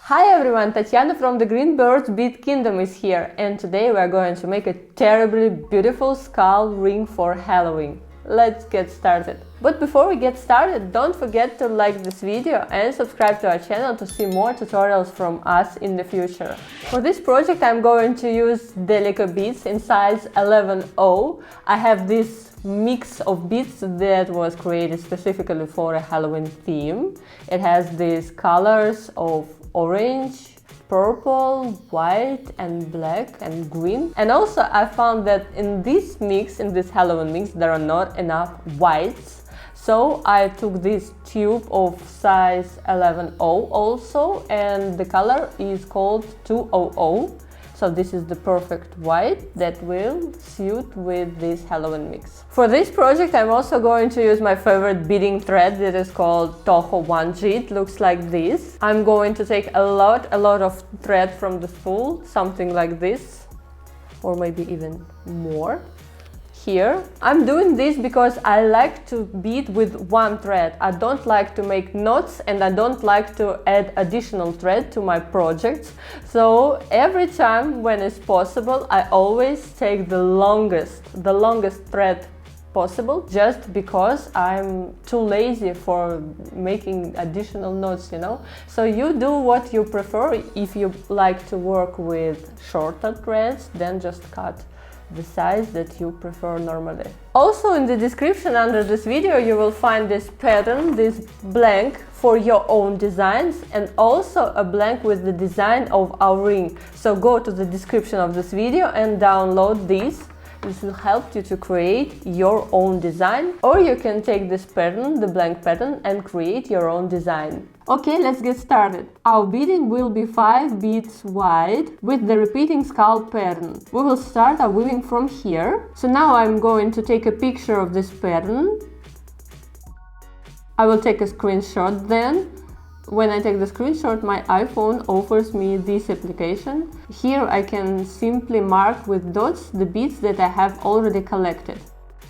Hi everyone, Tatiana from the Greenbird Bead Kingdom is here, and today we are going to make a terribly beautiful skull ring for Halloween. Let's get started. But before we get started, don't forget to like this video and subscribe to our channel to see more tutorials from us in the future. For this project I'm going to use Delica beads in size 11/0. I have this mix of beads that was created specifically for a Halloween theme. It has these colors of orange, purple, white and black and green. And also I found that in this mix, in this Halloween mix, there are not enough whites. So I took this tube of size 11/0 also, and the color is called 200. So this is the perfect white that will suit with this Halloween mix. For this project I'm also going to use my favorite beading thread that is called Toho One-G. It looks like this. I'm going to take a lot of thread from the spool, something like this, or maybe even more. Here. I'm doing this because I like to bead with one thread. I don't like to make knots and I don't like to add additional thread to my projects. So every time when it's possible, I always take the longest thread possible, just because I'm too lazy for making additional knots, you know. So you do what you prefer. If you like to work with shorter threads, then just cut the size that you prefer normally. Also in the description under this video you will find this pattern, this blank for your own designs, and also a blank with the design of our ring. So go to the description of this video and download this. This will help you to create your own design, or you can take this pattern, the blank pattern, and create your own design. Okay, let's get started. Our beading will be 5 beads wide with the repeating skull pattern. We will start our weaving from here. So now I'm going to take a picture of this pattern. I will take a screenshot then. When I take the screenshot, my iPhone offers me this application. Here I can simply mark with dots the beads that I have already collected.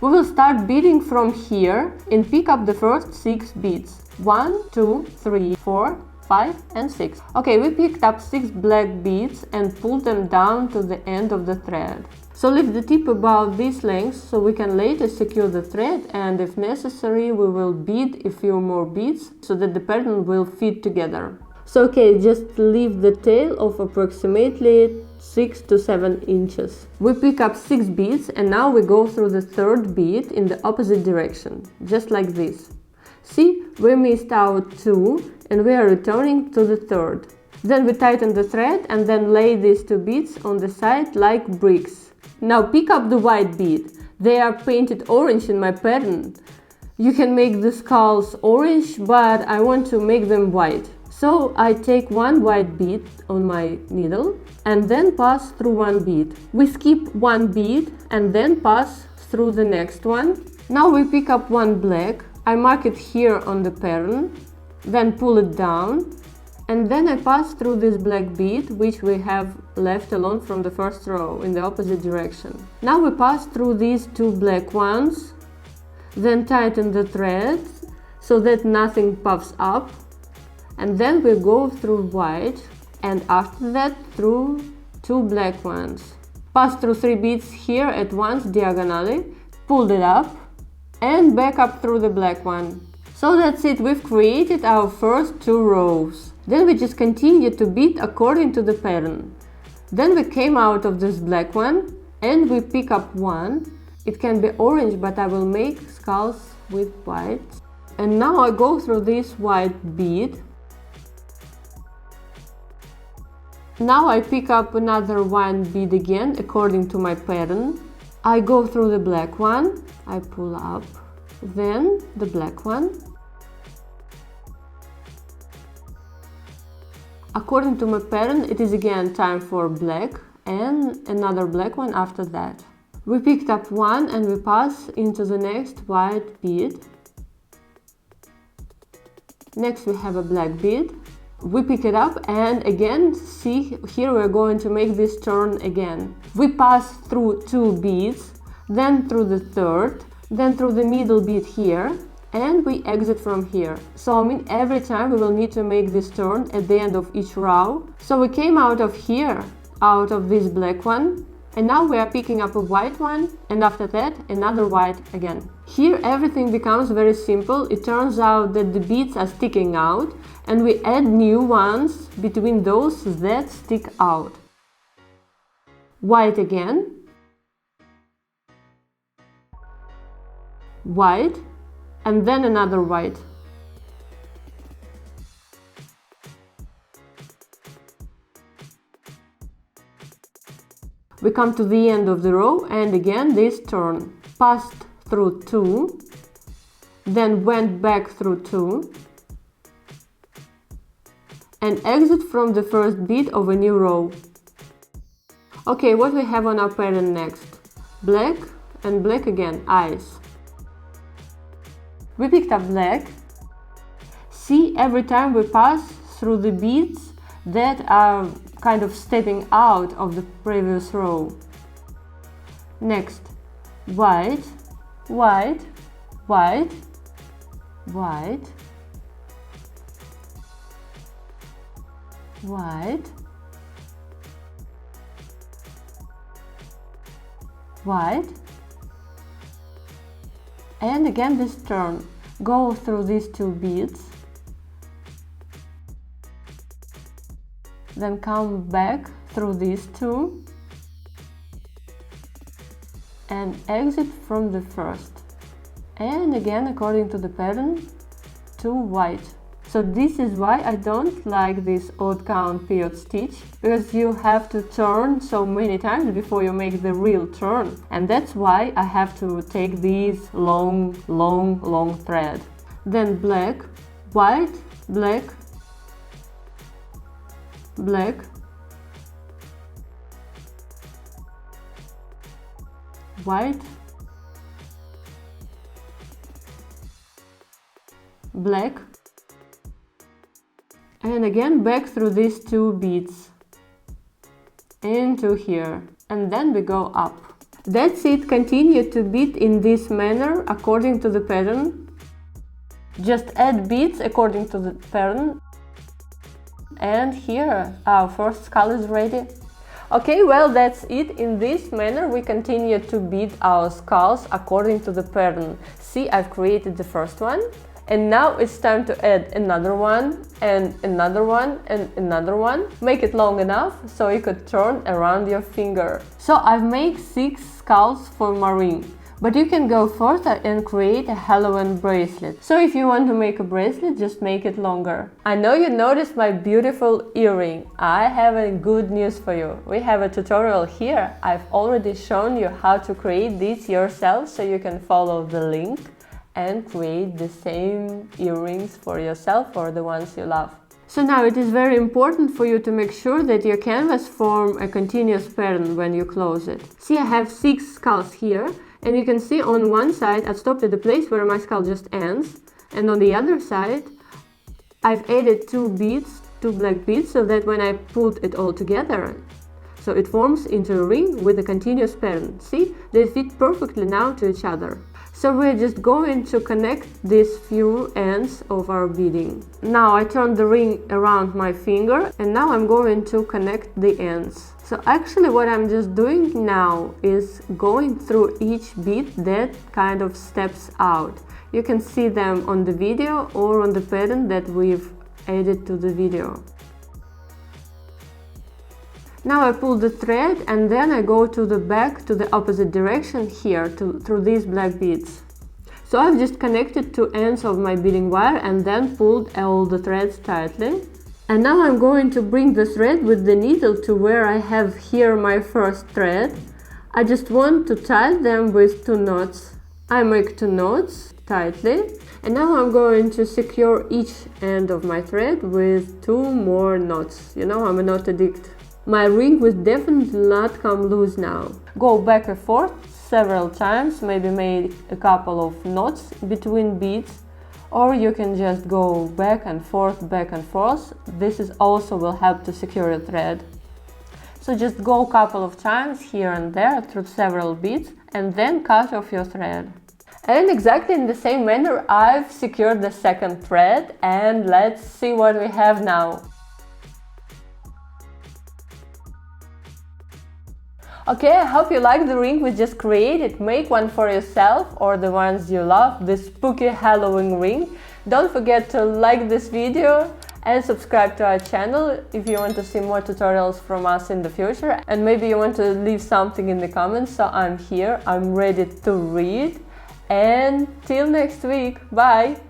We will start beading from here and pick up the first 6 beads. 1, 2, 3, 4, 5 and 6. Okay, we picked up 6 black beads and pulled them down to the end of the thread. So leave the tip about this length so we can later secure the thread, and if necessary we will bead a few more beads so that the pattern will fit together. So okay, just leave the tail of approximately 6 to 7 inches. We pick up 6 beads and now we go through the third bead in the opposite direction, just like this. See, we missed out 2 and we are returning to the third. Then we tighten the thread and then lay these 2 beads on the side like bricks. Now pick up the white bead. They are painted orange in my pattern. You can make the skulls orange, but I want to make them white. So I take 1 white bead on my needle and then pass through 1 bead. We skip 1 bead and then pass through the next one. Now we pick up 1 black. I mark it here on the pattern, then pull it down, and then I pass through this black bead which we have left alone from the first row in the opposite direction. Now we pass through these 2 black ones, then tighten the thread so that nothing puffs up, and then we go through white, and after that through 2 black ones. Pass through 3 beads here at once diagonally, pulled it up, and back up through the black one. So that's it, we've created our first 2 rows. Then we just continue to bead according to the pattern. Then we came out of this black one and we pick up 1. It can be orange, but I will make skulls with white. And now I go through this white bead. Now I pick up another 1 bead again according to my pattern. I go through the black one, I pull up, then the black one. According to my pattern, it is again time for black and another black one after that. We picked up 1 and we pass into the next white bead. Next we have a black bead. We pick it up and again, see, here we're going to make this turn again. We pass through 2 beads, then through the third, then through the middle bead here, and we exit from here. So I mean every time we will need to make this turn at the end of each row. So we came out of here, out of this black one, and now we are picking up a white one, and after that another white again. Here everything becomes very simple. It turns out that the beads are sticking out, and we add new ones between those that stick out. White again, white, and then another white. We come to the end of the row, and again this turn. Passed through 2, then went back through 2, and exit from the first bead of a new row. Okay, what we have on our pattern next? Black and black again, eyes. We picked up black. See, every time we pass through the beads that are kind of stepping out of the previous row. Next, white, white, white, white, white, white, and again this turn. Go through these 2 beads, then come back through these 2 and exit from the first, and again according to the pattern 2 white. So this is why I don't like this odd count peyote stitch, because you have to turn so many times before you make the real turn, and that's why I have to take these long thread. Then black, white, black, black, white, black, and again back through these 2 beads into here, and then we go up. That's it. Continue to bead in this manner according to the pattern. Just add beads according to the pattern. And here our first skull is ready. Okay, well, that's it. In this manner we continue to bead our skulls according to the pattern. See, I've created the first one, and now it's time to add another one and another one and another one. Make it long enough so you could turn around your finger. So I've made 6 skulls for my ring. But you can go further and create a Halloween bracelet. So if you want to make a bracelet, just make it longer. I know you noticed my beautiful earring. I have a good news for you. We have a tutorial here. I've already shown you how to create these yourself, so you can follow the link and create the same earrings for yourself or the ones you love. So now it is very important for you to make sure that your canvas forms a continuous pattern when you close it. See, I have 6 skulls here. And you can see on one side I've stopped at the place where my skull just ends, and on the other side I've added 2 beads, 2 black beads, so that when I put it all together, so it forms into a ring with a continuous pattern. See, they fit perfectly now to each other. So we're just going to connect these few ends of our beading. Now I turn the ring around my finger, and now I'm going to connect the ends. So actually what I'm just doing now is going through each bead that kind of steps out. You can see them on the video or on the pattern that we've added to the video. Now I pull the thread, and then I go to the back, to the opposite direction here, through these black beads. So I've just connected 2 ends of my beading wire and then pulled all the threads tightly. And now I'm going to bring the thread with the needle to where I have here my first thread. I just want to tie them with 2 knots. I make 2 knots tightly, and now I'm going to secure each end of my thread with 2 more knots. You know, I'm a knot addict. My ring will definitely not come loose now. Go back and forth several times, maybe make a couple of knots between beads, or you can just go back and forth, back and forth. This is also will help to secure a thread. So just go a couple of times here and there through several beads, and then cut off your thread. And exactly in the same manner I've secured the second thread, and let's see what we have now. Okay, I hope you like the ring we just created. Make one for yourself or the ones you love, the spooky Halloween ring. Don't forget to like this video and subscribe to our channel if you want to see more tutorials from us in the future. And maybe you want to leave something in the comments, so I'm here, I'm ready to read. And till next week, bye!